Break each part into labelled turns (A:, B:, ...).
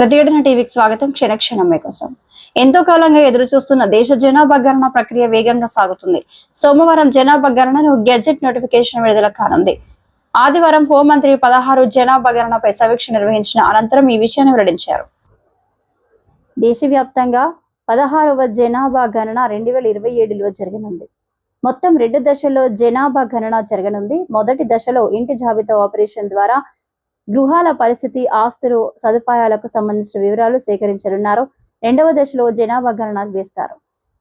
A: ప్రతిఘటన టీవీకి స్వాగతం. క్షణక్షణం మీకోసం. ఎంతో కాలంగా ఎదురు చూస్తున్న దేశ జనాభా గణన ప్రక్రియ వేగంగా సాగుతుంది. సోమవారం జనాభా గణనను గెజెట్ నోటిఫికేషన్ విడుదల కానుంది. ఆదివారం హోంమంత్రి 16 జనాభా గణనపై సమీక్ష నిర్వహించిన అనంతరం ఈ విషయాన్ని వెల్లడించారు. దేశవ్యాప్తంగా 16వ జనాభా గణన 2027లో జరగనుంది. మొత్తం 2 దశల్లో జనాభా గణన జరగనుంది. మొదటి దశలో ఇంటి జాబితా ఆపరేషన్ ద్వారా గృహాల పరిస్థితి, ఆస్తులు, సదుపాయాలకు సంబంధించిన వివరాలు సేకరించనున్నారు. రెండవ దశలో జనాభా గణన వేస్తారు.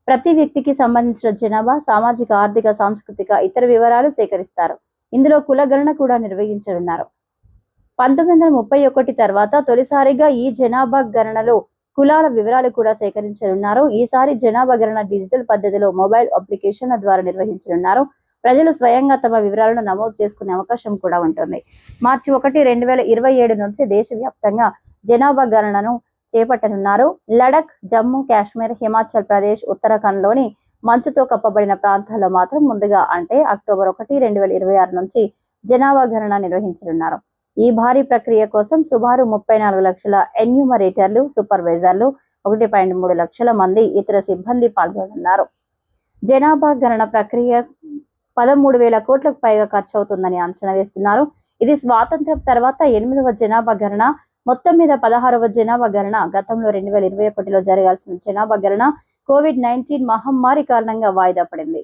A: ప్రతి వ్యక్తికి సంబంధించిన జనాభా, సామాజిక, ఆర్థిక, సాంస్కృతిక, ఇతర వివరాలు సేకరిస్తారు. ఇందులో కుల గణన కూడా నిర్వహించనున్నారు. 1931 తర్వాత తొలిసారిగా ఈ జనాభా గణనలో కులాల వివరాలు కూడా సేకరించనున్నారు. ఈసారి జనాభా గణన డిజిటల్ పద్ధతిలో మొబైల్ అప్లికేషన్ల ద్వారా నిర్వహించనున్నారు. ప్రజలు స్వయంగా తమ వివరాలను నమోదు చేసుకునే అవకాశం కూడా ఉంటుంది. మార్చి 1, 2027 నుంచి దేశవ్యాప్తంగా జనాభా గణనను చేపట్టనున్నారు. లడఖ్, జమ్మూ కాశ్మీర్, హిమాచల్ ప్రదేశ్, ఉత్తరాఖండ్లోని మంచుతో కప్పబడిన ప్రాంతాల్లో మాత్రం ముందుగా అంటే అక్టోబర్ 1, 2026 నుంచి జనాభా గణన నిర్వహించనున్నారు. ఈ భారీ ప్రక్రియ కోసం సుమారు 34 లక్షల ఎన్యూమరేటర్లు, సూపర్వైజర్లు, 1.3 లక్షల మంది ఇతర సిబ్బంది పాల్గొనున్నారు. జనాభా గణన ప్రక్రియ 13,000 కోట్లకు పైగా ఖర్చు అవుతుందని అంచనా వేస్తున్నారు. ఇది స్వాతంత్ర్యం తర్వాత 8వ జనాభా గణన. మొత్తం మీద 16వ జనాభా గణన. గతంలో 2021లో జరగాల్సిన జనాభా గణన కోవిడ్-19 మహమ్మారి కారణంగా వాయిదా పడింది.